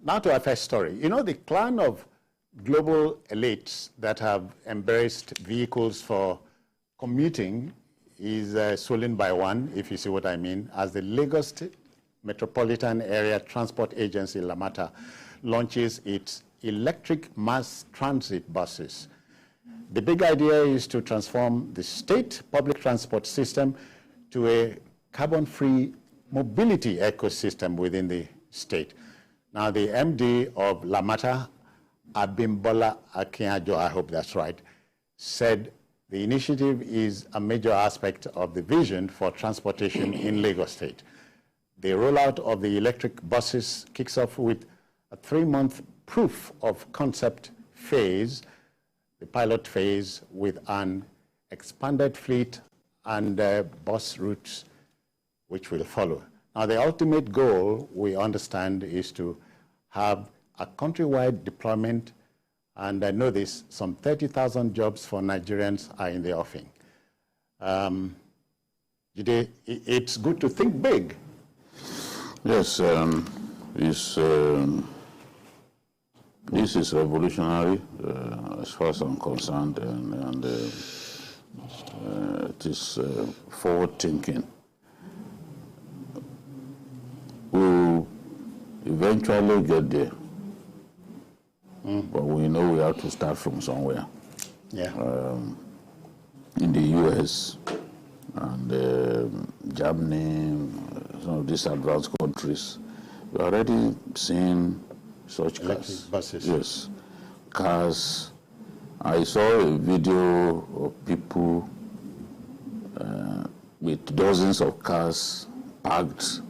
Now to our first story. You know, the clan of global elites that have embraced vehicles for commuting is swollen by one, if you see what I mean, as the Lagos Metropolitan Area Transport Agency, LAMATA, launches its electric mass transit buses. The big idea is to transform the state public transport system to a carbon-free mobility ecosystem within the state. Now, the MD of LAMATA, Abimbola Akinyajo, I hope that's right, said the initiative is a major aspect of the vision for transportation in Lagos State. The rollout of the electric buses kicks off with a 3-month proof of concept phase, the pilot phase, with an expanded fleet and bus routes which will follow. Now, the ultimate goal, we understand, is to have a countrywide deployment, and I know this, some 30,000 jobs for Nigerians are in the offing. It's good to think big. Yes, this is revolutionary as far as I'm concerned, and it is forward thinking. We'll eventually get there, but we know we have to start from somewhere. Yeah. In the US and Germany, some of these advanced countries, we're already seeing such electric cars. buses. Yes, cars. I saw a video of people with dozens of cars parked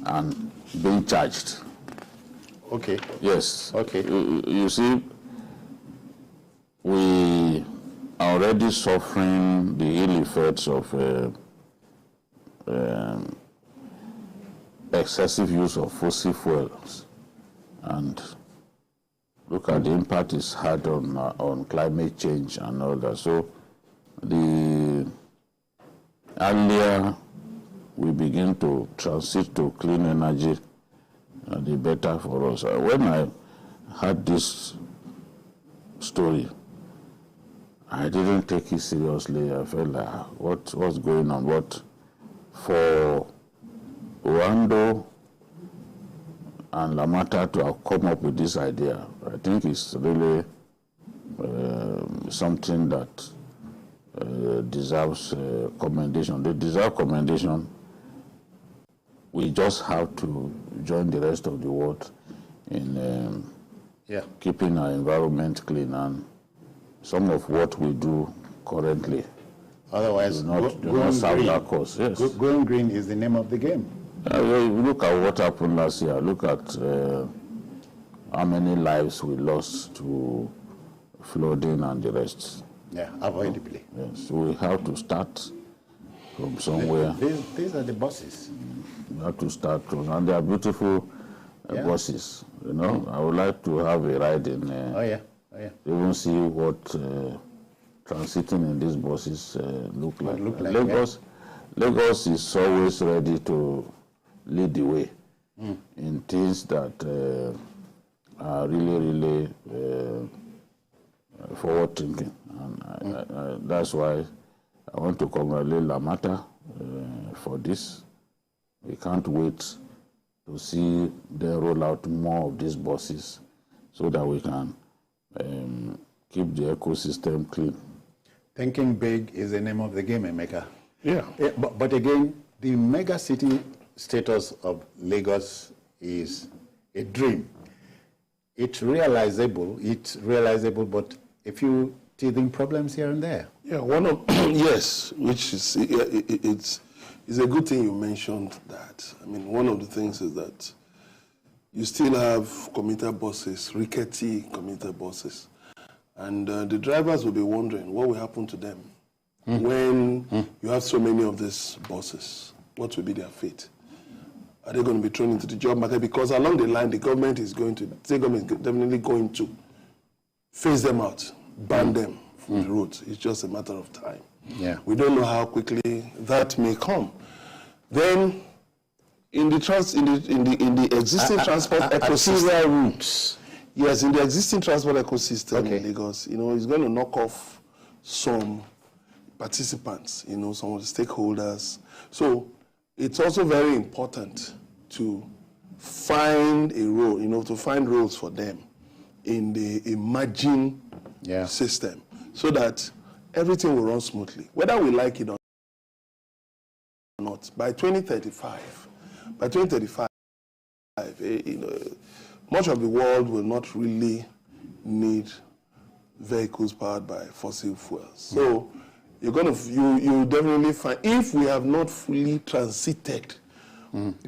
and being charged. Okay. Yes. Okay. You see, we are already suffering the ill effects of excessive use of fossil fuels, and look at the impact it's had on climate change and all that. So the earlier we begin to transit to clean energy, the better for us. When I had this story, I didn't take it seriously. I felt like, what's going on? What for Rwanda and LAMATA to have come up with this idea, I think it's really something that deserves commendation. They deserve commendation. We just have to join the rest of the world in keeping our environment clean, and some of what we do currently Otherwise, do not serve that cause. Yes. Going green is the name of the game. Look at what happened last year. Look at how many lives we lost to flooding and the rest. Yeah, avoidably. Yes, so we have to start from somewhere. These are the buses. We have to start from, and they are beautiful buses. You know, I would like to have a ride in. Even see what transiting in these buses look like. Lagos is always ready to lead the way in things that are really forward thinking, and that's why I want to congratulate LAMATA for this. We can't wait to see them roll out more of these buses so that we can keep the ecosystem clean. Thinking big is the name of the game, Emeka. Yeah. But again, the mega city status of Lagos is a dream. It's realizable, but a few teething problems here and there. Yeah, one of yes, which is it's a good thing you mentioned that. I mean, one of the things is that you still have commuter buses, rickety commuter buses, and the drivers will be wondering what will happen to them when you have so many of these buses. What will be their fate? Are they going to be thrown into the job market? Because along the line, the government is definitely going to phase them out, ban them from the roads. It's just a matter of time. Yeah. We don't know how quickly that may come. Then in the existing transport ecosystem routes. Yes, in the existing transport ecosystem Okay. in Lagos, it's going to knock off some participants, some of the stakeholders. So it's also very important to find a role, to find roles for them in the emerging system so that everything will run smoothly, whether we like it or not. By 2035, much of the world will not really need vehicles powered by fossil fuels. So you definitely find, if we have not fully transited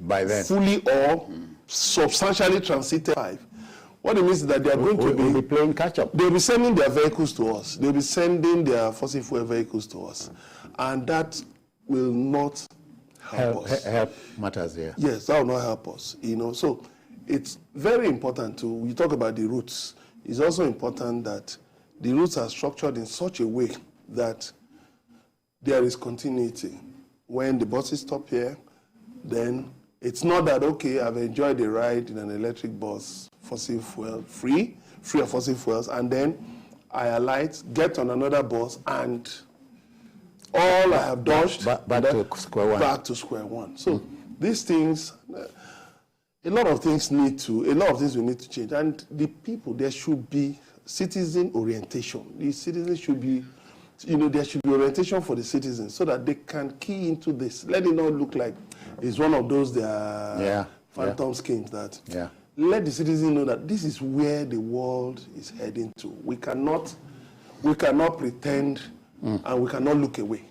by then, fully or substantially transited, what it means is that they are going to be playing catch up. They'll be sending their vehicles to us. They'll be sending their fossil fuel vehicles to us, and that will not help us. Help matters here. Yes, that will not help us. So it's very important you talk about the routes. It's also important that the routes are structured in such a way that there is continuity. When the buses stop here, then it's not that, okay, I've enjoyed the ride in an electric bus, fossil fuel, free of fossil fuels, and then I alight, get on another bus, and all I have dodged back to square one. Back to square one. So these things, a lot of things we need to change. And the people, there should be citizen orientation. The citizens should be, there should be orientation for the citizens so that they can key into this. Let it not look like it's one of those phantom schemes that let the citizens know that this is where the world is heading to. We cannot pretend and we cannot look away.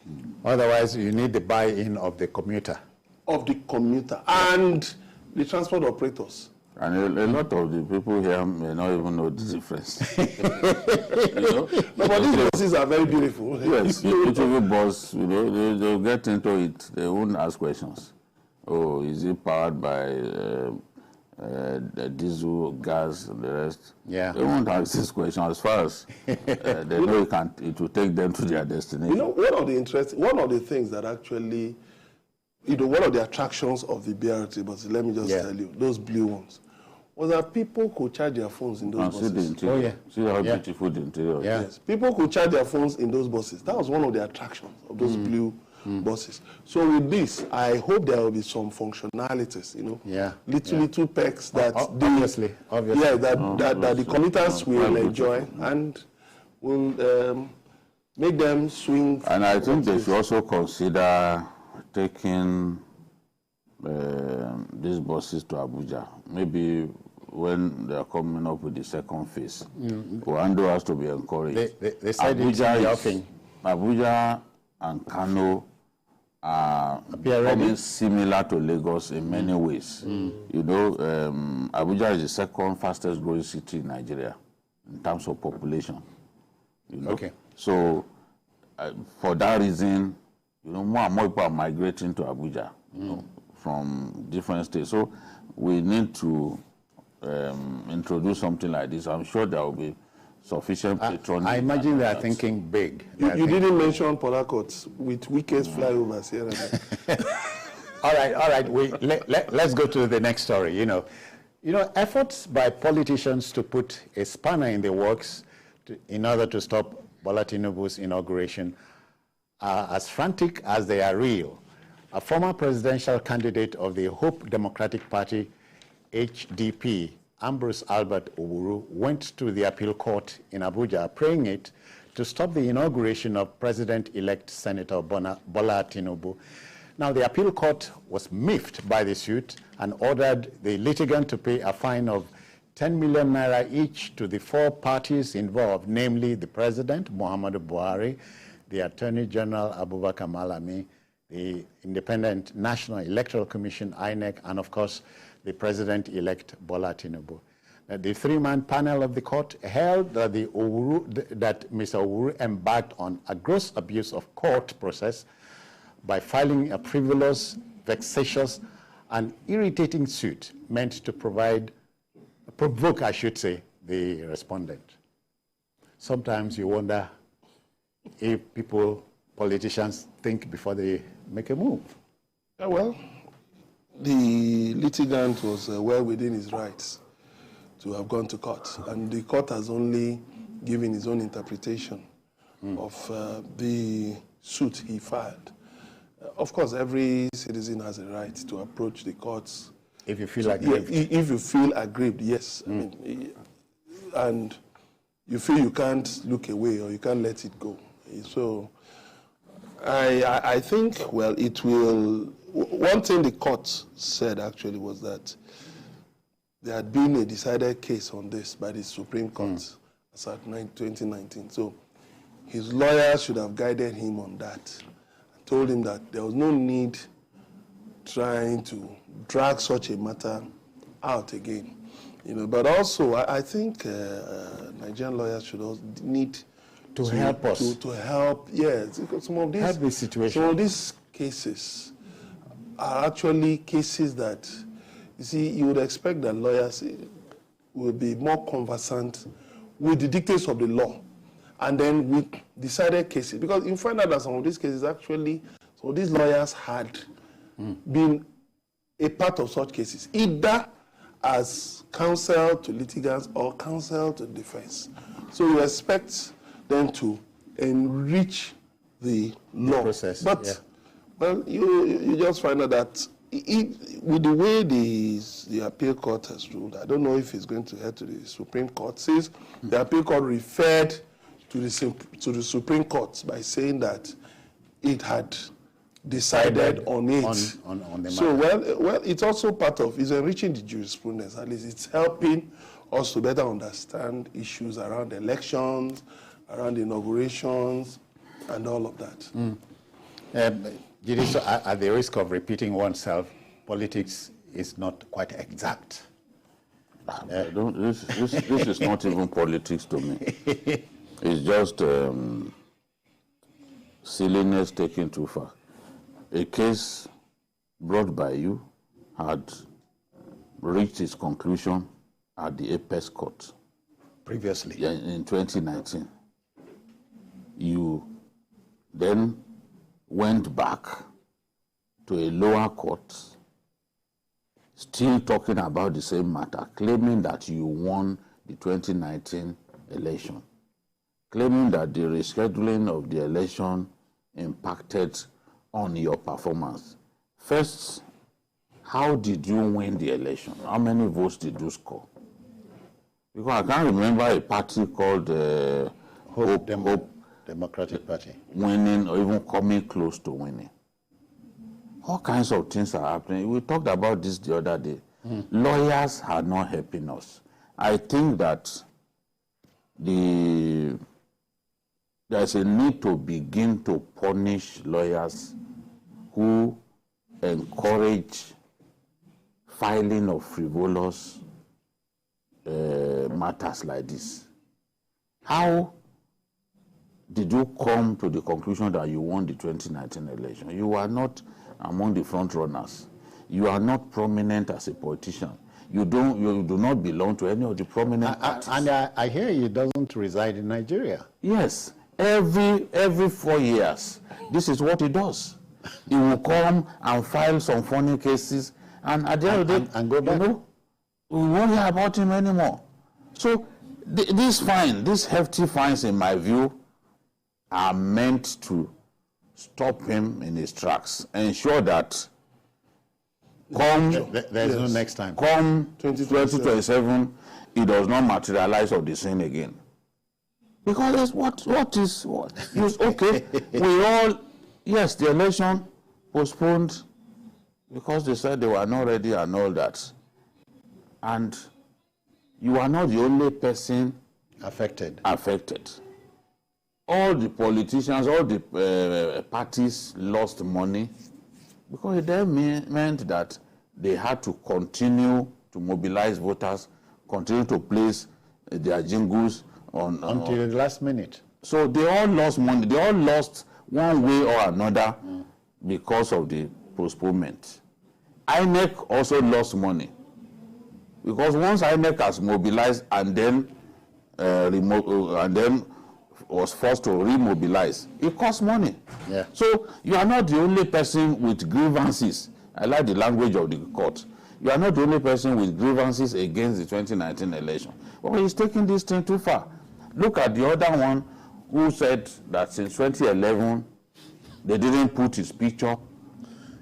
Otherwise, you need the buy-in of the commuter. And the transport operators. And a lot of the people here may not even know the difference. No, but these buses are very beautiful. Yes, HOV bus, they'll get into it. They won't ask questions. Oh, is it powered by the diesel, gas, and the rest? Yeah. They won't ask this question as far as they know it will take them to their destination. One of the things that actually, one of the attractions of the BRT buses, let me just tell you, those blue ones, was that people could charge their phones in those buses. See the interior. See how beautiful the interior is. Yes, people could charge their phones in those buses. That was one of the attractions of those blue buses. So with this, I hope there will be some functionalities, little perks that obviously. that the commuters will enjoy and will make them swing. And I think they should also consider taking these buses to Abuja. Maybe when they are coming up with the second phase, Wando has to be encouraged. They said Abuja and Kano are becoming similar to Lagos in many ways. Abuja is the second fastest growing city in Nigeria in terms of population. Okay. So for that reason, more and more people are migrating to Abuja from different states. So we need to introduce something like this. I'm sure there will be sufficient patronage. I imagine they are thinking big. You didn't mention Port Harcourt with weekend flyovers here. All right. Let's go to the next story. Efforts by politicians to put a spanner in the works in order to stop Bola Tinubu's inauguration are as frantic as they are real. A former presidential candidate of the Hope Democratic Party, HDP, Ambrose Albert Owuru, went to the appeal court in Abuja, praying it to stop the inauguration of President-elect Senator Bola Tinubu. Now, the appeal court was miffed by the suit and ordered the litigant to pay a fine of 10 million naira each to the four parties involved, namely the President, Muhammadu Buhari, the Attorney General, Abubakar Malami, the Independent National Electoral Commission, INEC, and of course, the President-elect Bola Tinubu. The three-man panel of the court held that Mr. Owuru embarked on a gross abuse of court process by filing a frivolous, vexatious, and irritating suit meant to provoke, I should say, the respondent. Sometimes you wonder if politicians think before they make a move. Well, the litigant was well within his rights to have gone to court, and the court has only given his own interpretation of the suit he filed. Of course, every citizen has a right to approach the courts. If you feel aggrieved. If you feel aggrieved, yes. I mean, and you feel you can't look away or you can't let it go. So I think, well, it will... One thing the court said, actually, was that there had been a decided case on this by the Supreme Court as at 2019. So his lawyers should have guided him on that. Told him that there was no need trying to drag such a matter out again, But also, I think Nigerian lawyers should also need to help us to help. Yes, because some of these help this situation. Some of these cases are actually cases that, you see, you would expect that lawyers will be more conversant with the dictates of the law. And then we decided cases, because you find out that some of these cases actually, some of these lawyers had been a part of such cases, either as counsel to litigants or counsel to defense. So you expect them to enrich the law. Process, but, well, you just find out that with the way the appeal court has ruled, I don't know if it's going to head to the Supreme Court, since the appeal court referred to the Supreme Court by saying that it had decided on it. On the so, matter. well, it's also part of, it's enriching the jurisprudence, at least it's helping us to better understand issues around elections, around inaugurations, and all of that. Judicial, at the risk of repeating oneself, politics is not quite exact. This is not even politics to me. It's just silliness taken too far. A case brought by you had reached its conclusion at the Apex Court. Previously. Yeah, in 2019. You then went back to a lower court, still talking about the same matter, claiming that you won the 2019 election, claiming that the rescheduling of the election impacted on your performance. First, how did you win the election? How many votes did you score? Because I can't remember a party called Hope Democratic Party winning or even coming close to winning. All kinds of things are happening. We talked about this the other day. Lawyers are not helping us. I think that there's a need to begin to punish lawyers who encourage filing of frivolous matters like this. How did you come to the conclusion that you won the 2019 election? You are not among the front runners. You are not prominent as a politician. You do not belong to any of the prominent parties. And I hear he doesn't reside in Nigeria. Yes, every 4 years, this is what he does. He will come and file some funny cases, and at the end of the day, and go back. We won't hear about him anymore. So these hefty fines, in my view, are meant to stop him in his tracks, ensure that there's no next time. Come 2027, it does not materialize of the sin again. Because that's okay, yes, the election postponed because they said they were not ready and all that. And you are not the only person affected. All the politicians, all the parties lost money because it then meant that they had to continue to mobilize voters, continue to place their jingles until the last minute. So they all lost money. They all lost one way or another because of the postponement. INEC also lost money because once INEC has mobilized and then was forced to remobilize, it costs money. Yeah. So you are not the only person with grievances I like the language of the court. You are not the only person with grievances against the 2019 election. Well, he's taking this thing too far. Look at the other one who said that since 2011, they didn't put his picture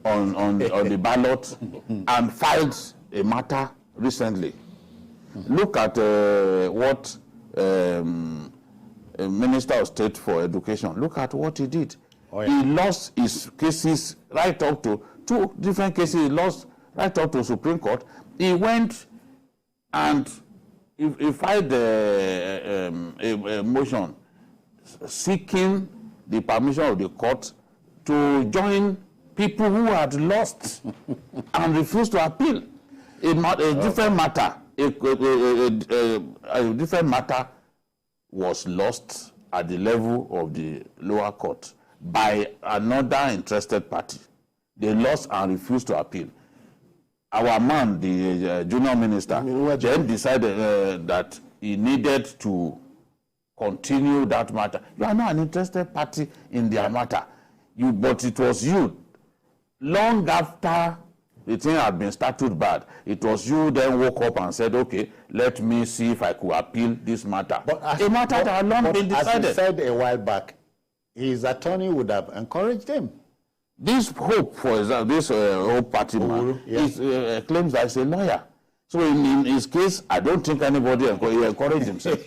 on the ballot and filed a matter recently. Look at what Minister of State for Education, look at what he did. Oh, yeah. He lost his cases right up to 2 different cases. He lost right up to Supreme Court. He went and he filed a motion seeking the permission of the court to join people who had lost and refused to appeal. A different matter. A different matter was lost at the level of the lower court by another interested party. They lost and refused to appeal. Our man, the junior minister, then decided that he needed to continue that matter. You are not an interested party in their matter. But it was you. Long after the thing had been started bad, it was you then woke up and said, okay, let me see if I could appeal this matter. But a matter that had long been decided. As he said a while back, his attorney would have encouraged him. This Hope, for example, this Hope party man, claims that he's a lawyer. So in his case, I don't think anybody encouraged himself.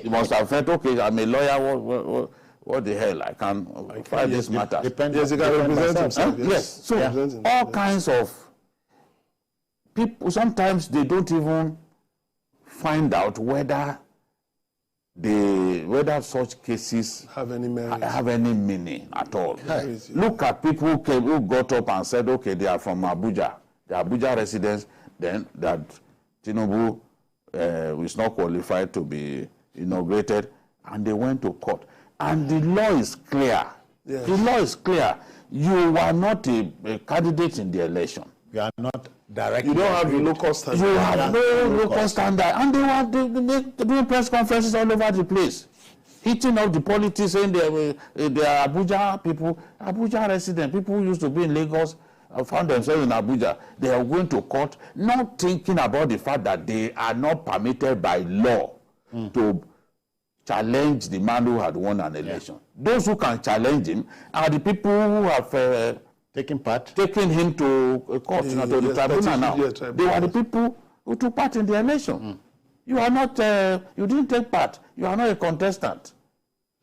He must have felt, okay, I'm a lawyer, what the hell, I can fight this matter. Yes, he can represent himself. Yes. So all kinds of people, sometimes they don't even find out whether such cases have any meaning at all. Look at people who got up and said, okay, they are from Abuja, the Abuja residents, then that Tinubu is not qualified to be inaugurated, and they went to court. And the law is clear. Yes. The law is clear. You are not a candidate in the election. You are not directly. You don't have a local standard. You have no local standard. And they doing press conferences all over the place, hitting up the politics, saying they are Abuja people, Abuja residents, people who used to be in Lagos, found themselves in Abuja. They are going to court, not thinking about the fact that they are not permitted by law to challenge the man who had won an election. Those who can challenge him are the people who have taken him to a court, to the tribunal now. They are the people who took part in the election. You are not, you didn't take part. You are not a contestant.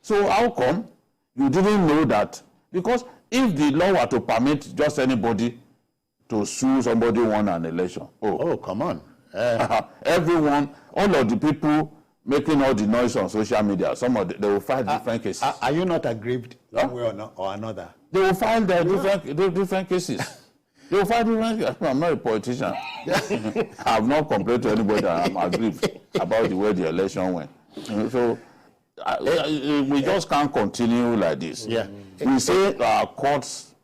So how come you didn't know that? Because if the law were to permit just anybody to sue somebody who won an election, come on. Everyone, all of the people making all the noise on social media, some of they will file different cases. Are you not aggrieved one way or another? They will file their different cases. They will file different. I'm not a politician. I have not complained to anybody that I'm aggrieved about the way the election went. So we just can't continue like this. Yeah. We say our courts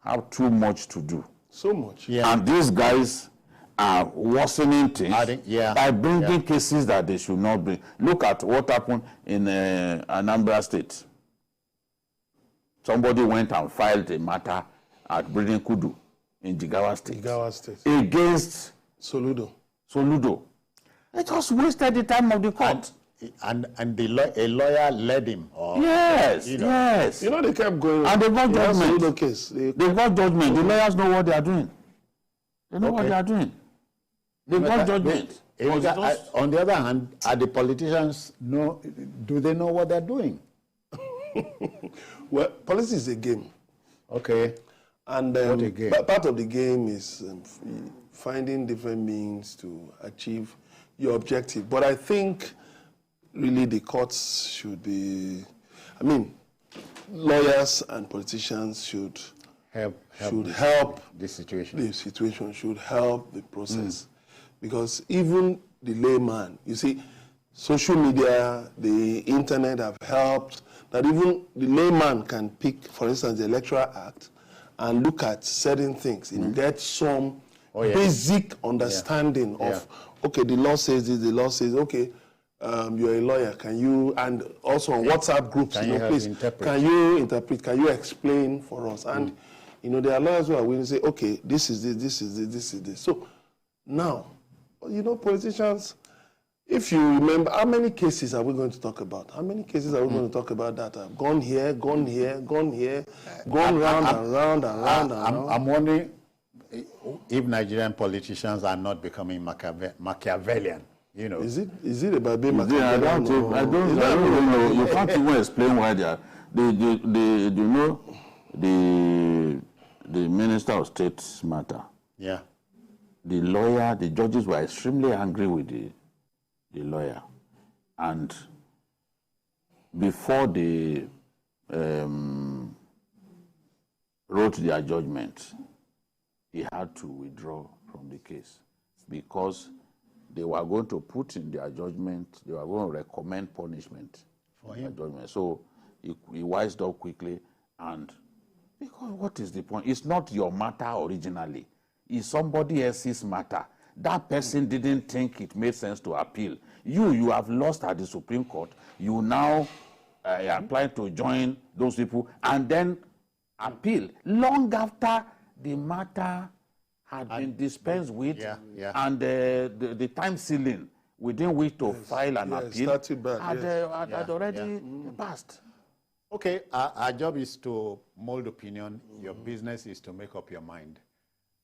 have too much to do. So much. Yeah. And these guys are worsening things by bringing cases that they should not bring. Look at what happened in Anambra State. Somebody went and filed a matter at Breeding Kudu in Jigawa State. Against Soludo. It just wasted the time of the court. And a lawyer led him. Yes. You know, they kept going. And they got judgment. They got judgment. The lawyers know what they are doing. They know what they are doing. They got judgment. On the other hand, are the politicians do they know what they're doing? Well, politics is a game. Okay. And part of the game is finding different means to achieve your objective. But I think really the courts should be, lawyers and politicians should help the situation. The situation should help the process. Because even the layman, you see, social media, the internet have helped that even the layman can pick, for instance, the Electoral Act and look at certain things and get some basic understanding of, okay, the law says this, the law says, okay, you're a lawyer, can you, and also on WhatsApp groups, please, can you interpret, can you explain for us? And You know, there are lawyers who are willing to say, okay, this is this, this is this, this is this. So now, you know, politicians, if you remember, how many cases are we going to talk about? How many cases are we going to talk about that have gone here, gone here, gone here, gone round and round and round and round? I'm wondering if Nigerian politicians are not becoming Machiavellian. You know, is it about being Machiavellian? I don't know. You can't even explain why they are. You know, the Minister of State's matter. Yeah. The lawyer, the judges were extremely angry with the lawyer, and before they wrote their judgment, he had to withdraw from the case because they were going to put in their judgment, they were going to recommend punishment for him. Judgment. So he wised up quickly, and because what is the point? It's not your matter originally. It's somebody else's matter. That person didn't think it made sense to appeal. You have lost at the Supreme Court. You now apply to join those people and then appeal long after the matter had been dispensed with, and the time ceiling within which to file an appeal had already passed. Okay, our job is to mold opinion. Your business is to make up your mind.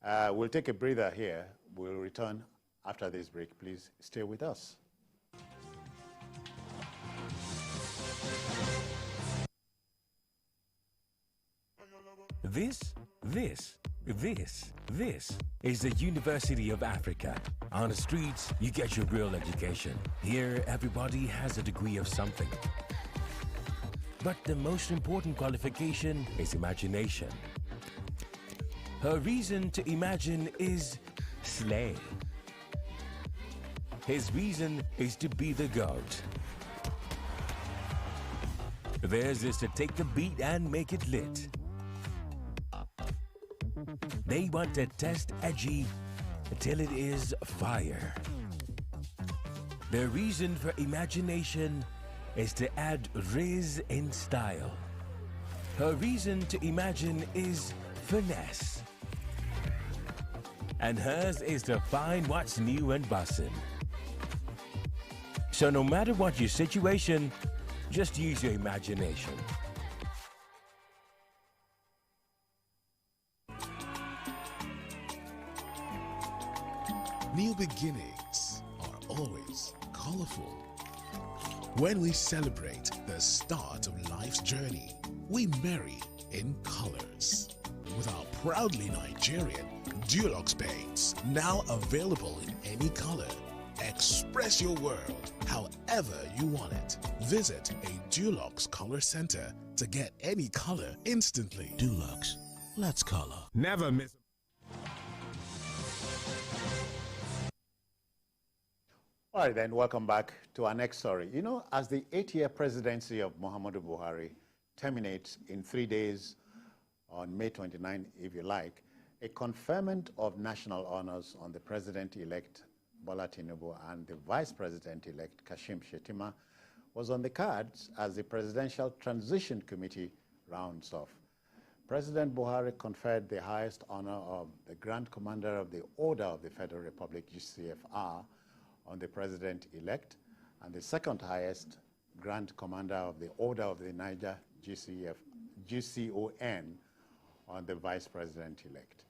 We'll take a breather here. We'll return after this break. Please stay with us. This is the University of Africa. On the streets, you get your real education. Here, everybody has a degree of something. But the most important qualification is imagination. Her reason to imagine is slay. His reason is to be the goat. Theirs is to take the beat and make it lit. They want to test edgy until it is fire. Their reason for imagination is to add riz in style. Her reason to imagine is finesse. And hers is to find what's new and bussin'. So no matter what your situation, just use your imagination. New beginnings are always colorful. When we celebrate the start of life's journey, we marry in colors. With our proudly Nigerian Dulux paints, now available in any color. Express your world however you want it. Visit a Dulux color center to get any color instantly. Dulux, let's color. Never miss. All right, then, welcome back to our next story. You know, as the 8-year presidency of Muhammadu Buhari terminates in 3 days on May 29, if you like, a conferment of national honors on the president-elect Bola Tinubu and the vice president-elect Kashim Shettima was on the cards as the Presidential Transition Committee rounds off. President Buhari conferred the highest honor of the Grand Commander of the Order of the Federal Republic, GCFR, on the president-elect, and the second highest Grand Commander of the Order of the Niger, GCON, on the vice president-elect.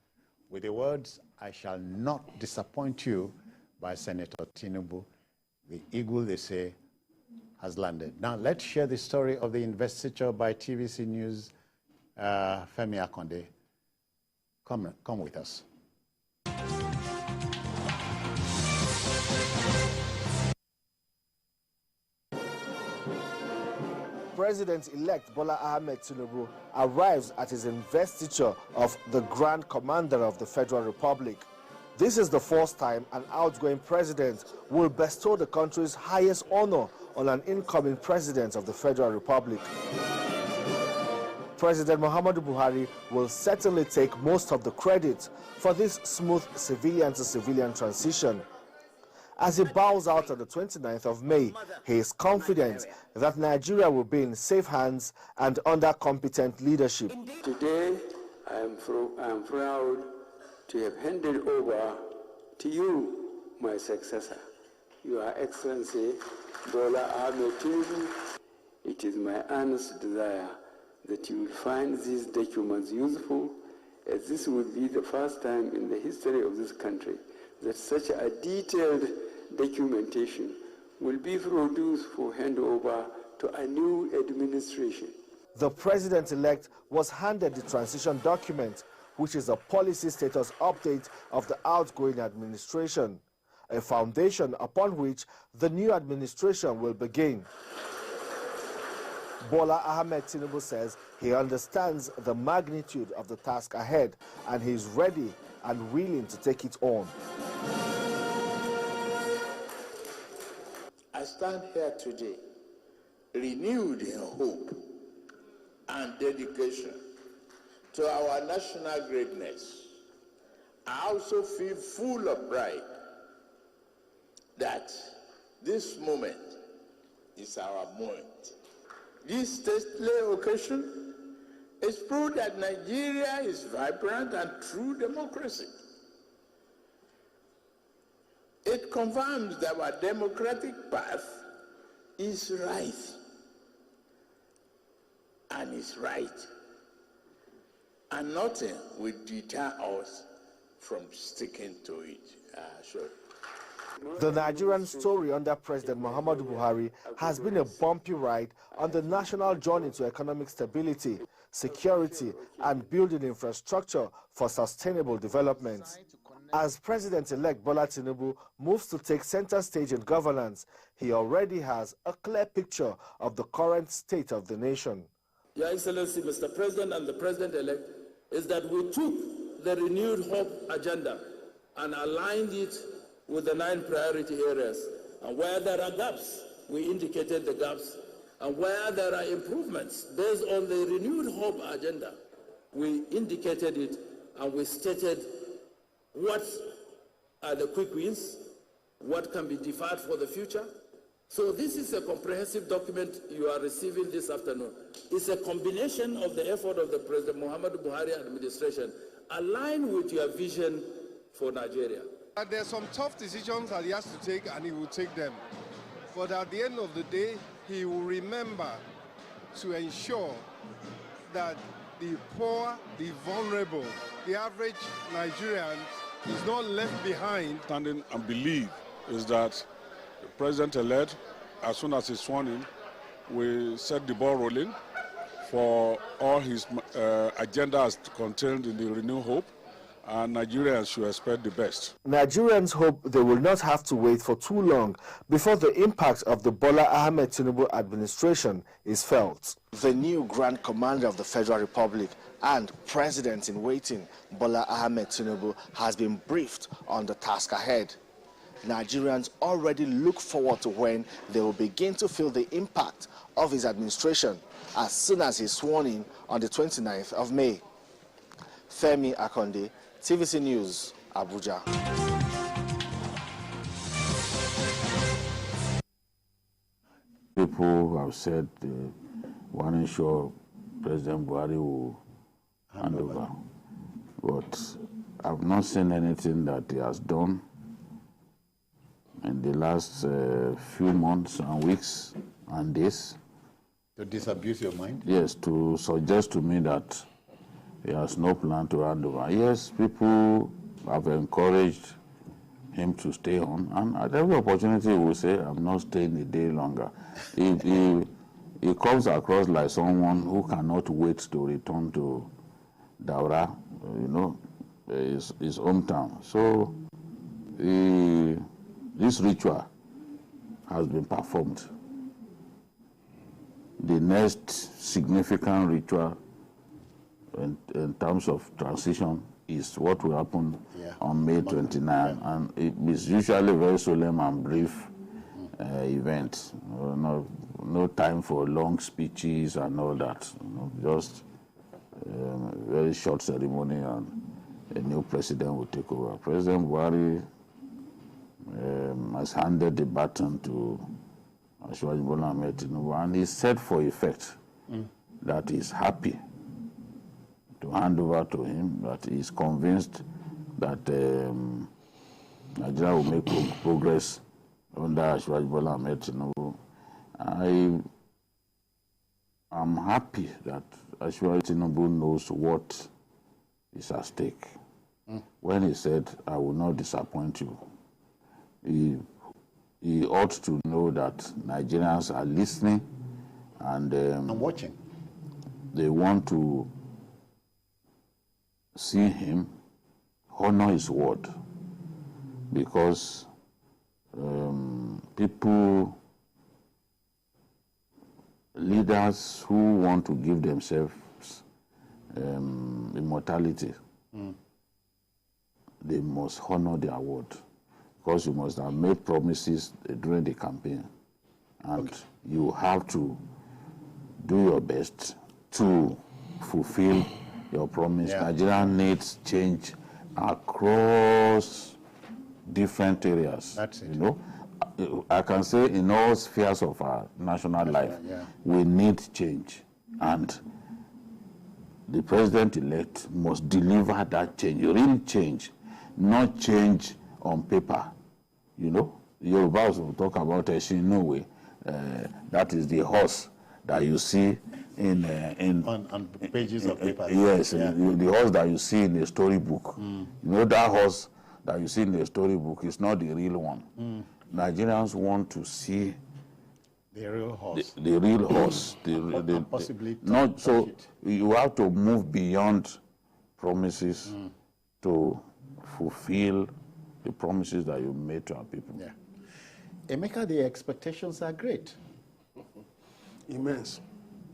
With the words, "I shall not disappoint you," by Senator Tinubu, the eagle, they say, has landed. Now, let's share the story of the investiture by TVC News, Femi Akonde. Come with us. President-elect Bola Ahmed Tinubu arrives at his investiture of the Grand Commander of the Federal Republic. This is the first time an outgoing president will bestow the country's highest honor on an incoming president of the Federal Republic. President Muhammadu Buhari will certainly take most of the credit for this smooth civilian-to-civilian transition. As he bows out on the 29th of May, he is confident that Nigeria will be in safe hands and under competent leadership. Today, I am proud to have handed over to you, my successor, Your Excellency Bola Ahmed Tinubu. It is my earnest desire that you will find these documents useful, as this will be the first time in the history of this country that such a detailed documentation will be produced for handover to a new administration. The president-elect was handed the transition document, which is a policy status update of the outgoing administration, a foundation upon which the new administration will begin. Bola Ahmed Tinubu says he understands the magnitude of the task ahead and he is ready and willing to take it on. I stand here today renewed in hope and dedication to our national greatness. I also feel full of pride that this moment is our moment. This stately occasion is proof that Nigeria is vibrant and true democracy. It confirms that our democratic path is right and is right, and nothing will deter us from sticking to it. Sure. The Nigerian story under President Muhammadu Buhari has been a bumpy ride on the national journey to economic stability, security, and building infrastructure for sustainable development. As President-elect Bola Tinubu moves to take center stage in governance, he already has a clear picture of the current state of the nation. Your Excellency, Mr. President and the President-elect, is that we took the renewed hope agenda and aligned it with the 9 priority areas. And where there are gaps, we indicated the gaps. And where there are improvements based on the renewed hope agenda, we indicated it and we stated what are the quick wins, what can be deferred for the future. So this is a comprehensive document you are receiving this afternoon. It's a combination of the effort of the President Muhammadu Buhari administration aligned with your vision for Nigeria. There are some tough decisions that he has to take, and he will take them. But at the end of the day, he will remember to ensure that the poor, the vulnerable, the average Nigerian is not left behind. Standing and believe is that the president-elect, as soon as he's sworn in, will set the ball rolling for all his agendas contained in the Renew Hope, and Nigerians should expect the best. Nigerians hope they will not have to wait for too long before the impact of the Bola Ahmed Tinubu administration is felt. The new Grand Commander of the Federal Republic and President-in-waiting Bola Ahmed Tinubu has been briefed on the task ahead. Nigerians already look forward to when they will begin to feel the impact of his administration as soon as he's sworn in on the 29th of May. Femi Akonde, TVC News, Abuja. People have said they want to ensure President Buhari will hand over. But I've not seen anything that he has done in the last few months and weeks and days. To disabuse your mind? Yes, to suggest to me that he has no plan to hand over. Yes, people have encouraged him to stay on, and at every opportunity he will say, I'm not staying a day longer. He comes across like someone who cannot wait to return to Daura, his hometown. So this ritual has been performed. The next significant ritual in terms of transition is what will happen on May 29, and it is usually a very solemn and brief event. No time for long speeches and all that. Just a very short ceremony, and a new president will take over. President Buhari has handed the baton to Bola Ahmed Tinubu, and he said for effect that he's happy to to hand over to him, that he's convinced that Nigeria will make progress under Ashwaji Bola Ahmed Tinubu. I'm happy that Ashwaji Tinubu knows what is at stake. When he said, I will not disappoint you, he ought to know that Nigerians are listening and watching. They want to see him honor his word, because leaders who want to give themselves immortality, they must honor their word, because you must have made promises during the campaign, and you have to do your best to fulfill your promise. Nigeria needs change across different areas. That's it. You know, I can say in all spheres of our national life, we need change, and the president-elect must deliver that change, real change, not change on paper. You know, Yorubas will talk about Eshinowe, that is the horse that you see on pages of paper. Yes, the horse that you see in a storybook. You know, that horse that you see in the storybook is not the real one. Nigerians want to see the real horse. The real horse. Possibly not so it. You have to move beyond promises to fulfill the promises that you made to our people. Yeah. Emeka, the expectations are great. Immense.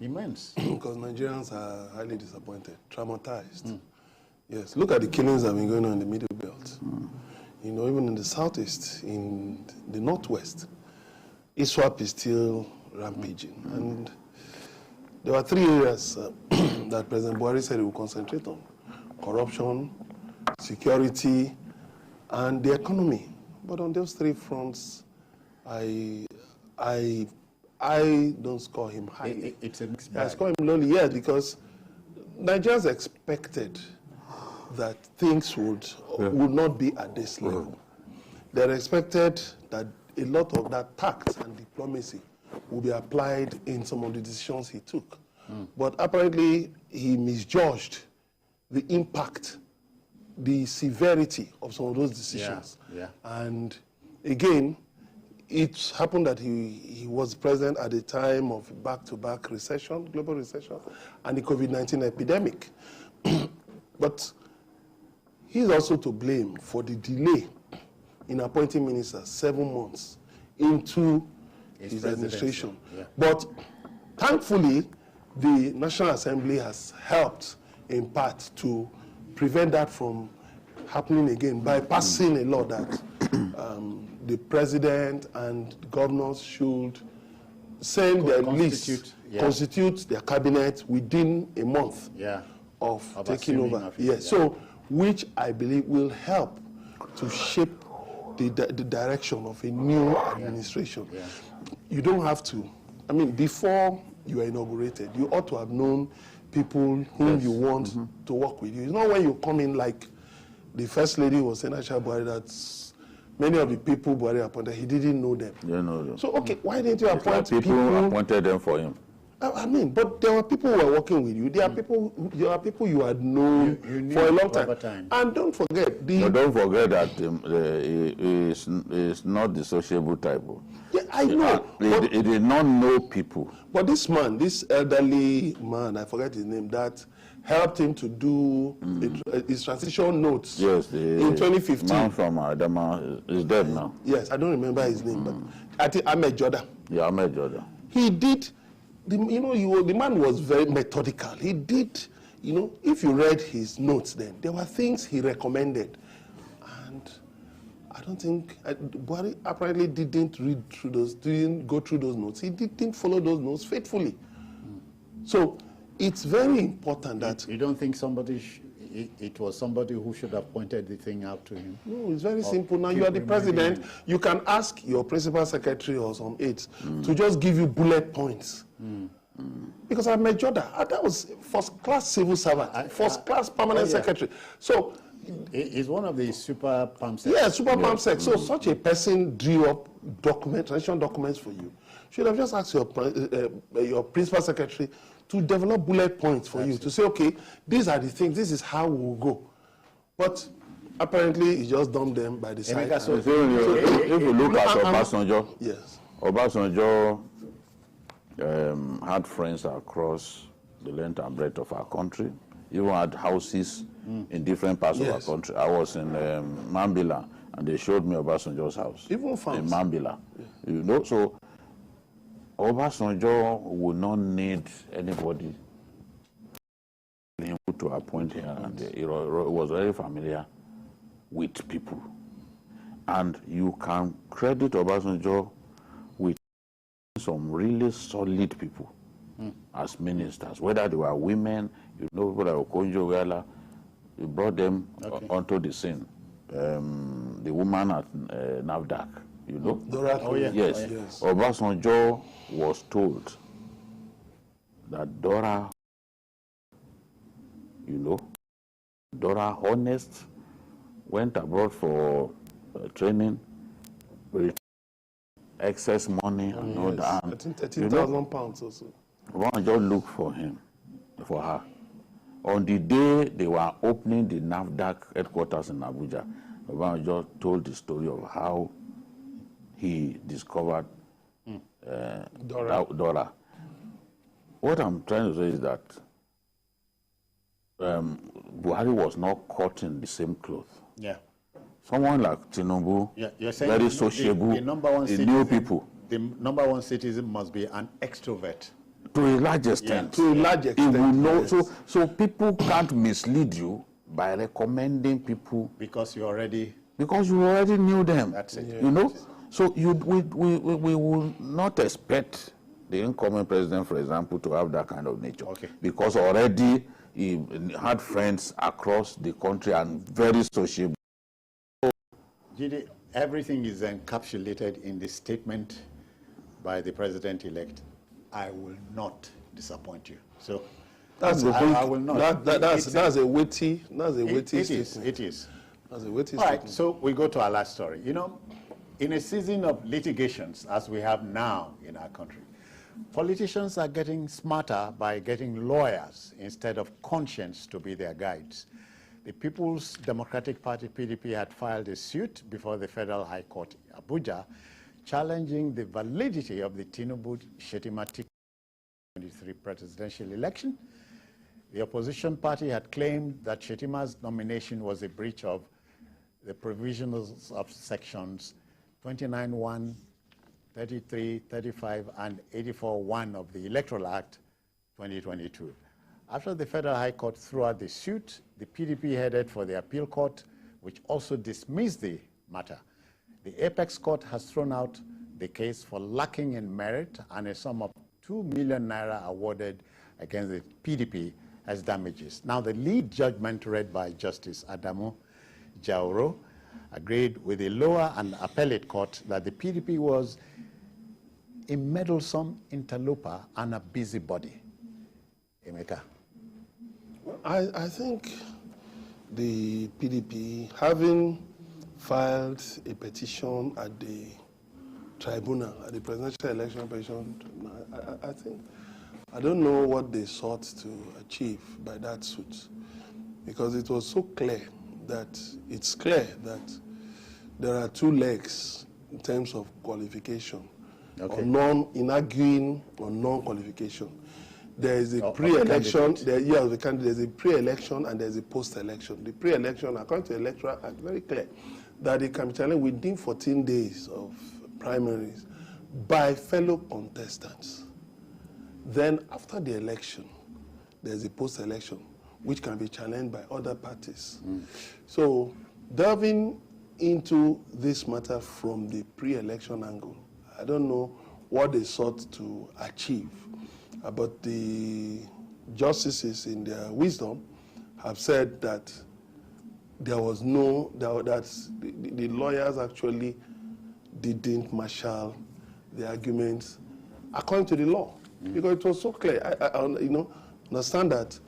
Immense. Because Nigerians are highly disappointed, traumatized. Yes, look at the killings that have been going on in the Middle Belt. You know, even in the Southeast, in the Northwest, ISWAP is still rampaging. And there were 3 areas that President Buhari said he would concentrate on: corruption, security, and the economy. But on those 3 fronts, I don't score him highly. It's a mixed bag. I score him lowly, yes, because Nigerians expected that things would not be at this level. They expected that a lot of that tact and diplomacy would be applied in some of the decisions he took. But apparently, he misjudged the impact, the severity of some of those decisions. And again, it happened that he was president at the time of back-to-back recession, global recession, and the COVID-19 epidemic. But he's also to blame for the delay in appointing ministers 7 months into his administration. But thankfully, the National Assembly has helped in part to prevent that from happening again by passing a law that the president and governors should send their list, constitute their cabinet within a month of taking over. So, which I believe will help to shape the direction of a new administration. You don't have to, I mean, before you are inaugurated, you ought to have known people whom you want to work with you. It's not when you come in like the First Lady was saying, Buhari, that many of the people Buhari appointed, he didn't know them. So, okay, why didn't you appoint people? Appointed them for him. I mean, but there were people who were working with you. There are people you had known for a long time. And don't forget don't forget that he is not the sociable type. Yeah, I know. He did not know people. But this man, this elderly man, I forget his name, that helped him to do his transition notes in 2015. Man from Adama is dead now. Yes, I don't remember his name, but I think Ahmed Jordan. Yeah, Ahmed Jordan. He did, the man was very methodical. He did, if you read his notes then, there were things he recommended. And I don't think, Buhari apparently didn't go through those notes. He didn't follow those notes faithfully. So it's very important that... You don't think it was somebody who should have pointed the thing out to him? No, it's very simple. Now you are the president. You can ask your principal secretary or some aides to just give you bullet points. Because I met Jordan. That was first-class civil servant, first-class permanent secretary. So he's one of the super pump sec. Yeah, super pump sec. So such a person drew up transition documents for you. Should have just asked your principal secretary to develop bullet points for you to say, okay, these are the things, this is how we will go. But apparently, he just dumped them by the side. So if you look at Obasanjo, yes, Obasanjo had friends across the length and breadth of our country. Even had houses in different parts of our country. I was in Mambila, and they showed me Obasanjo's house. Even farms. In Mambila. You know, so Obasanjo would not need anybody to appoint him, and he was very familiar with people. And you can credit Obasanjo with some really solid people as ministers, whether they were women, you know, people like Okonjo Iweala, you brought them onto the scene. The woman at NAFDAC, you know? Dora. Oh, yeah. Yes. Obasanjo was told that Dora, you know, Dora honest, went abroad for training, with excess money and all that. I think 13,000 pounds also. Obasanjo looked for him, for her. On the day they were opening the NAFDAC headquarters in Abuja, Obasanjo told the story of how he discovered Dora. What I'm trying to say is that Buhari was not caught in the same cloth. Yeah. Someone like Tinubu, you're saying very sociable, the number one he knew people. The number one citizen must be an extrovert. To a large extent. To a large extent. He will know, so people can't mislead you by recommending people. Because you already knew them. That's it. You know? So we will not expect the incoming president, for example, to have that kind of nature. Okay. Because already he had friends across the country and very sociable. Jide, everything is encapsulated in the statement by the president-elect. I will not disappoint you. So that's I will not. That's a weighty statement. It is. That's a weighty All right, statement. so we go to our last story. You know, in a season of litigations, as we have now in our country, politicians are getting smarter by getting lawyers instead of conscience to be their guides. The People's Democratic Party, PDP, had filed a suit before the Federal High Court, Abuja, challenging the validity of the Tinubu-Shettima 2023 presidential election. The opposition party had claimed that Shettima's nomination was a breach of the provisions of sections 29(1), 33, 35, and 84(1) of the Electoral Act 2022. After the Federal High Court threw out the suit, the PDP headed for the appeal court, which also dismissed the matter. The Apex Court has thrown out the case for lacking in merit, and a sum of 2 million naira awarded against the PDP as damages. Now, the lead judgment read by Justice Adamu Jauro agreed with the lower and appellate court that the PDP was a meddlesome interloper and a busybody. Emeka. I think the PDP, having filed a petition at the tribunal, at the presidential election petition, I don't know what they sought to achieve by that suit, because it was so clear that there are two legs in terms of qualification, in arguing on non-qualification. There is a pre-election, there's a pre-election and there's a post-election. The pre-election, according to the Electoral Act, very clear that it can be challenged within 14 days of primaries by fellow contestants. Then after the election, there's a post-election, which can be challenged by other parties. So delving into this matter from the pre-election angle, I don't know what they sought to achieve, but the justices in their wisdom have said that there was the lawyers actually didn't marshal the arguments according to the law. because it was so clear. I understand that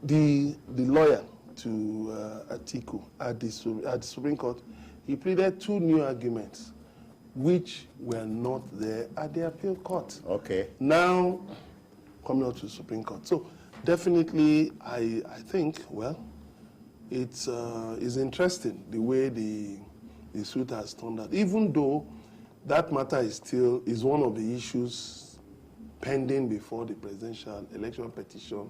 the lawyer to Atiku at the Supreme Court, he pleaded 2 new arguments which were not there at the appeal court. Okay. Now, coming out to the Supreme Court. So, definitely, I think, well, it's interesting the way the suit has turned out, even though that matter is one of the issues pending before the Presidential Election Petition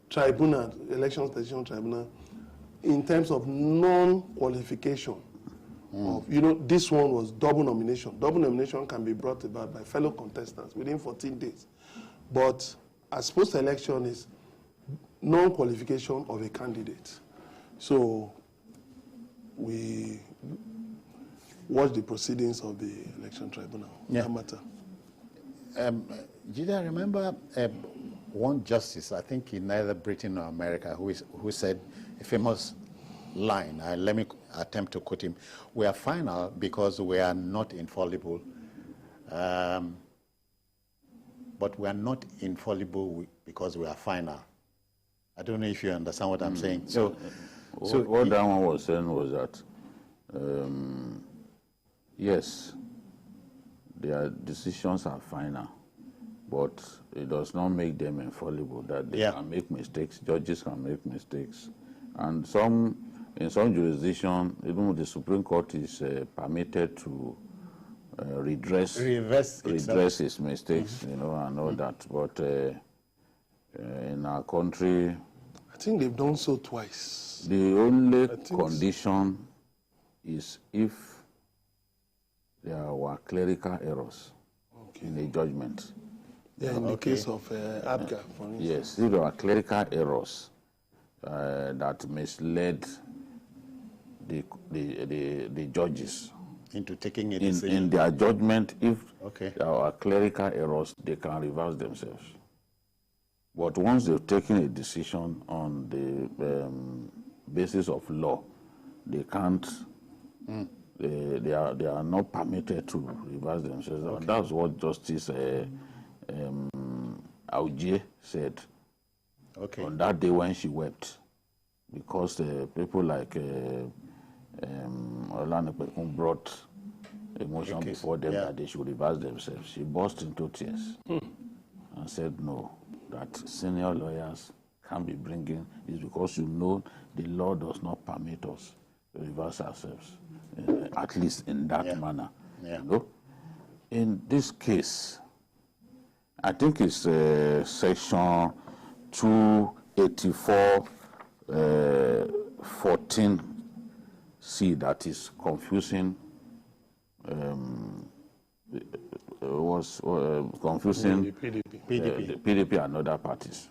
Tribunal, Elections Petition Tribunal, in terms of non-qualification. This one was double nomination. Double nomination can be brought about by fellow contestants within 14 days. But as post-election is non-qualification of a candidate. So we watch the proceedings of the election tribunal. Yeah. That matter. Did I remember one justice, I think in either Britain or America, who said a famous line, let me attempt to quote him: "We are final because we are not infallible, but we are not infallible because we are final." I don't know if you understand what I'm saying. So what that one was saying was that, yes, their decisions are final, but it does not make them infallible, that they can make mistakes, judges can make mistakes. And in some jurisdiction, even the Supreme Court is permitted to redress its mistakes, and all that. But in our country, I think they've done so twice. The only condition is if there were clerical errors in the judgment. Yeah, in the case of Abga, for instance. Yes, if there were clerical errors that misled the judges into taking a decision. In their judgment, if there are clerical errors, they can reverse themselves. But once they've taken a decision on the basis of law, they can't. They are not permitted to reverse themselves. And that's what Justice Augie said on that day when she wept, because people like Olane Pekun brought a motion before them that they should reverse themselves. She burst into tears and said no, that senior lawyers can't be bringing is because the law does not permit us to reverse ourselves, at least in that manner. In this case, I think it's section 284 14C that is confusing. Was confusing the the PDP and other parties.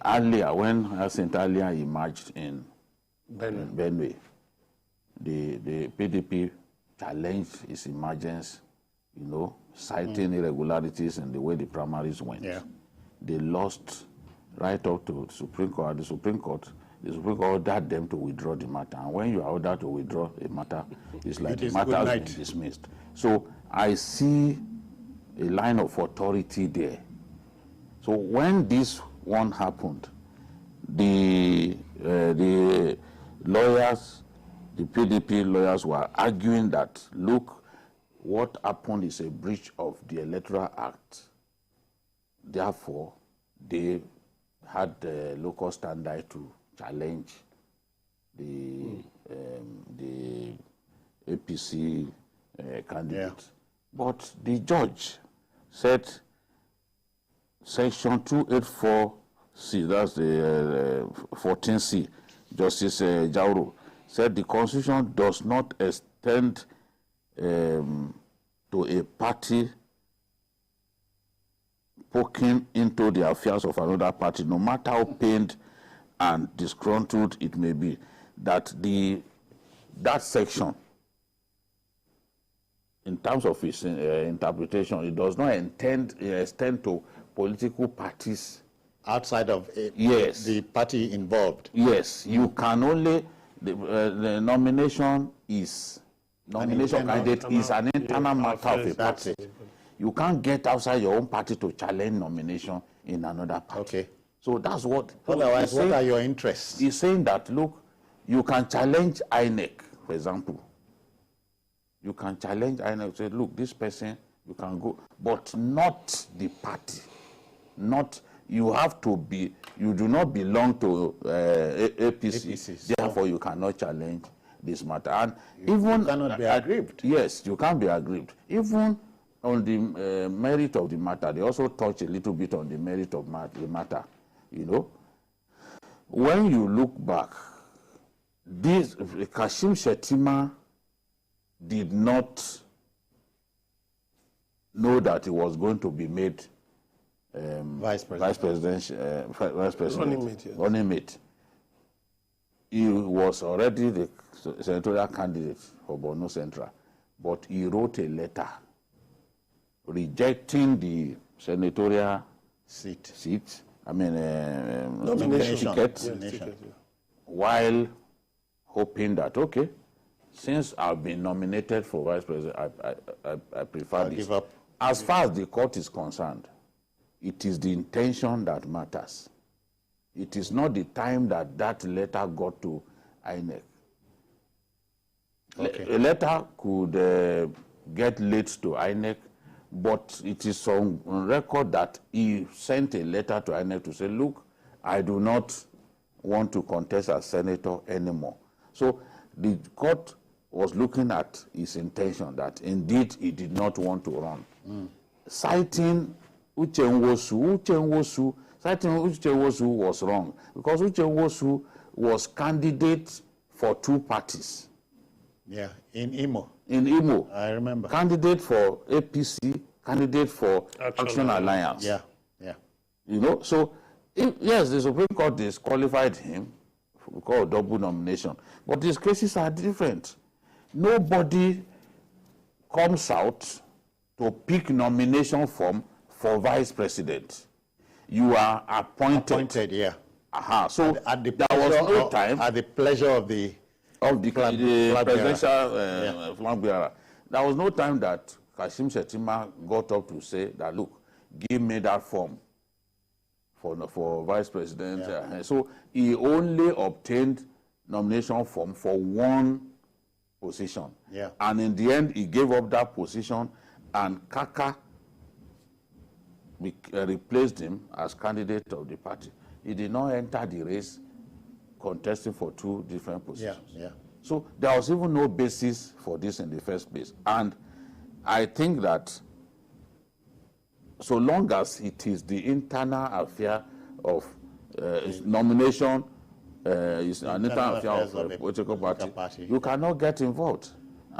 Earlier, when St. Alia emerged in Benue, the PDP challenged its emergence, citing irregularities in the way the primaries went. They lost right up to the Supreme Court. The Supreme Court ordered them to withdraw the matter. And when you are ordered to withdraw a matter, it's like the matter has been dismissed. So I see a line of authority there. So when this one happened, the lawyers, the PDP lawyers were arguing that, look, what happened is a breach of the Electoral Act. Therefore, they had the local standard to challenge the APC candidate. But the judge said section 284C, that's the 14C, Justice Jauro, said the Constitution does not extend to a party poking into the affairs of another party, no matter how pained and disgruntled it may be, that that section, in terms of its interpretation, it does not extend to political parties outside of the party involved. Yes, you can only the nomination candidate is an internal matter of a party. you can't get outside your own party to challenge nomination in another party. Okay. So that's what. Otherwise, what are your interests? He's saying that, look, you can challenge INEC, for example. You can challenge INEC, say, look, this person, you can go, but not the party. Not, you have to be, you do not belong to APC, therefore you cannot challenge this matter. And you cannot be aggrieved. Yes, you can't be aggrieved. Even on the merit of the matter, they also touch a little bit on the merit of the matter, you know. When you look back, this Kashim Shettima did not know that he was going to be made vice president. Running mate. He was already the senatorial candidate for Borno Central, but he wrote a letter rejecting the senatorial seat. I mean, ticket, while hoping that, okay, since I've been nominated for vice president, I prefer this. Give up. As far as the court is concerned, it is the intention that matters. It is not the time that that letter got to INEC. Okay. A letter could get late to INEC, but it is on record that he sent a letter to INEC to say, look, I do not want to contest as senator anymore. So the court was looking at his intention that indeed he did not want to run. Citing Uche Nwosu, citing Uche Nwosu was wrong, because Uche Nwosu was candidate for two parties. Yeah, in Imo. In Imo. I remember. Candidate for APC, candidate for Action Alliance. Yeah, yeah. You know, so, yes, the Supreme Court disqualified him for double nomination, but these cases are different. Nobody comes out to pick nomination form for vice president. You are appointed. Appointed, yeah. So at the there was no time. At the pleasure of the presidential flag bearer. There was no time that Kashim Shettima got up to say that, look, give me that form for vice president. Yeah. So he only obtained nomination form for one position. Yeah. And in the end, he gave up that position, and Kaka replaced him as candidate of the party. He did not enter the race contesting for two different positions. Yeah, yeah. So there was even no basis for this in the first place. And I think that so long as it is the internal affair of nomination, is an internal affair of a political party, you cannot get involved.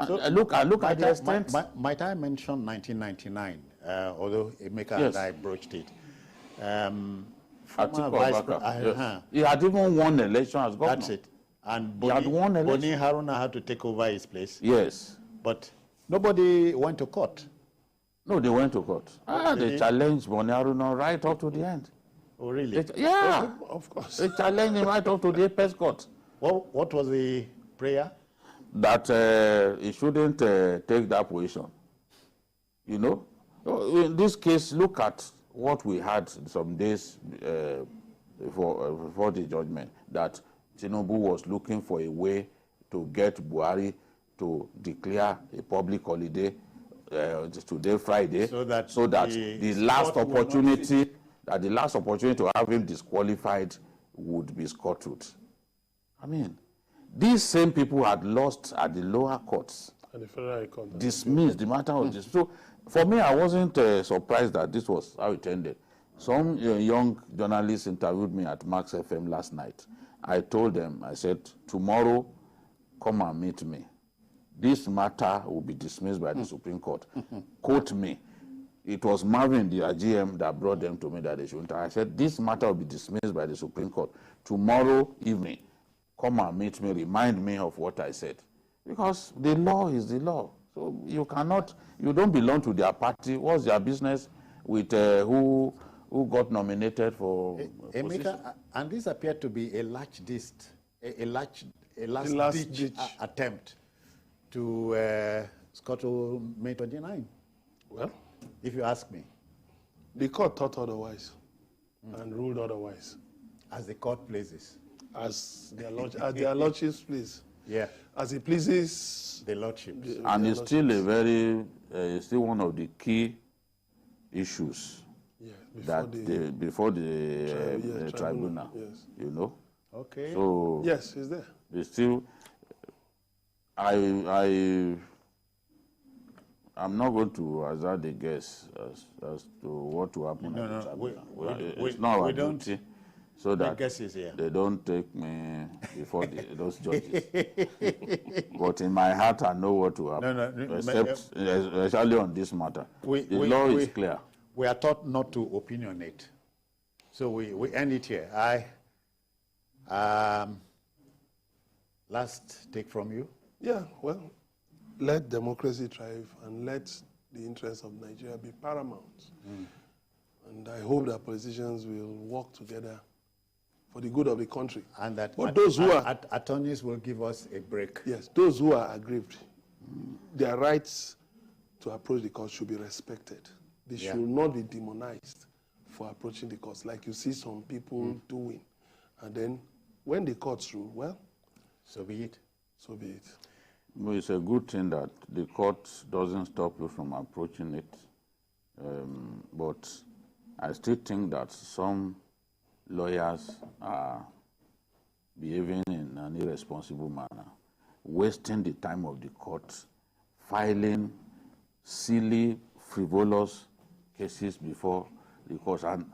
So look at the extent. Might I mention 1999, although Emeka and I broached it. He had even won the election as governor. That's it. And Boni Haruna had to take over his place. Yes. But nobody went to court. No, they went to court. They challenged Boni Haruna right up to the end. Oh, really? Of course. They challenged him right up to the apex court. What was the prayer? That he shouldn't take that position. You know? In this case, look at what we had some days before the judgment, that Tinubu was looking for a way to get Buhari to declare a public holiday today, Friday, so that the last opportunity to have him disqualified would be scuttled. I mean, these same people had lost at the lower courts. And the federal court dismissed the matter of this. So, for me, I wasn't surprised that this was how it ended. Some young journalists interviewed me at Max FM last night. I told them, I said, tomorrow, come and meet me. This matter will be dismissed by the Supreme Court. Quote me. It was Marvin, the GM, that brought them to me that they shouldn't. I said, this matter will be dismissed by the Supreme Court. Tomorrow evening, come and meet me, remind me of what I said. Because the law is the law. So you don't belong to their party. What's their business with who got nominated for Emeka, and this appeared to be a last-ditch attempt to scuttle May 29. Well, if you ask me. The court thought otherwise and ruled otherwise. As the court pleases. As their lordships please. Yeah. As it pleases the lordship. And it's still a very, still one of the key issues before the tribunal. Yes. You know. Okay. So yes, it's there. It's still. I'm not going to hazard a guess as to what will happen. It's not our duty, so that they don't take me before those judges. But in my heart, I know what will happen. Especially on this matter, the law is clear. We are taught not to opinionate, so we end it here. Last take from you. Yeah, well, let democracy thrive and let the interests of Nigeria be paramount. And I hope that politicians will work together for the good of the country. And that those who attorneys will give us a break. Yes, those who are aggrieved, their rights to approach the court should be respected. They should not be demonized for approaching the courts, like you see some people doing. And then when the courts rule, well, so be it. So be it. Well, it's a good thing that the court doesn't stop you from approaching it. But I still think that some lawyers are behaving in an irresponsible manner, wasting the time of the court, filing silly, frivolous cases before the courts, and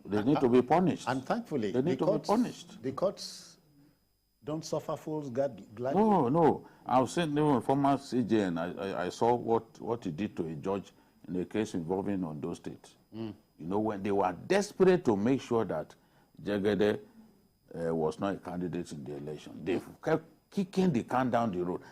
they need to be punished. And thankfully, they need to be punished. The courts don't suffer fools gladly. No. I've seen even former CJ, and I saw what he did to a judge in a case involving Ondo State. You know, when they were desperate to make sure that Jagede was not a candidate in the election, they kept kicking the can down the road,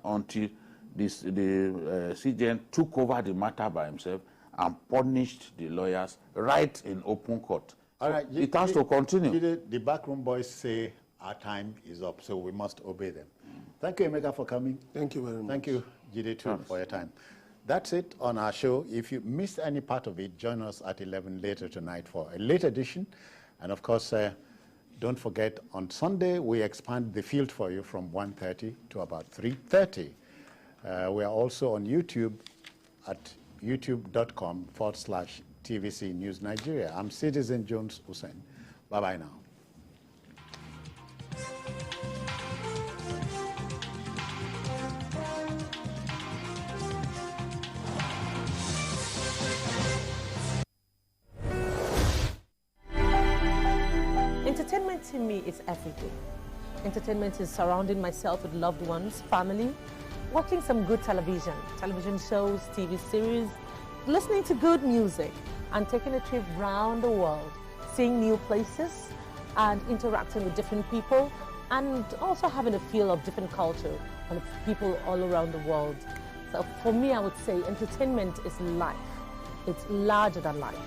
until the CJ took over the matter by himself and punished the lawyers right in open court. All right, it has to continue. The backroom boys say our time is up, so we must obey them. Thank you, Emeka, for coming. Thank you very much. Thank you, Jide, too, for your time. That's it on our show. If you missed any part of it, join us at 11 later tonight for a late edition. And of course, don't forget, on Sunday, we expand the field for you from 1:30 to about 3:30. We are also on YouTube at youtube.com/TVC News Nigeria. I'm Citizen Jones Hussein. Bye-bye now. Entertainment to me is everything. Entertainment is surrounding myself with loved ones, family, watching some good television shows, TV series, listening to good music, and taking a trip around the world, seeing new places, and interacting with different people, and also having a feel of different culture and people all around the world. So for me, I would say entertainment is life. It's larger than life.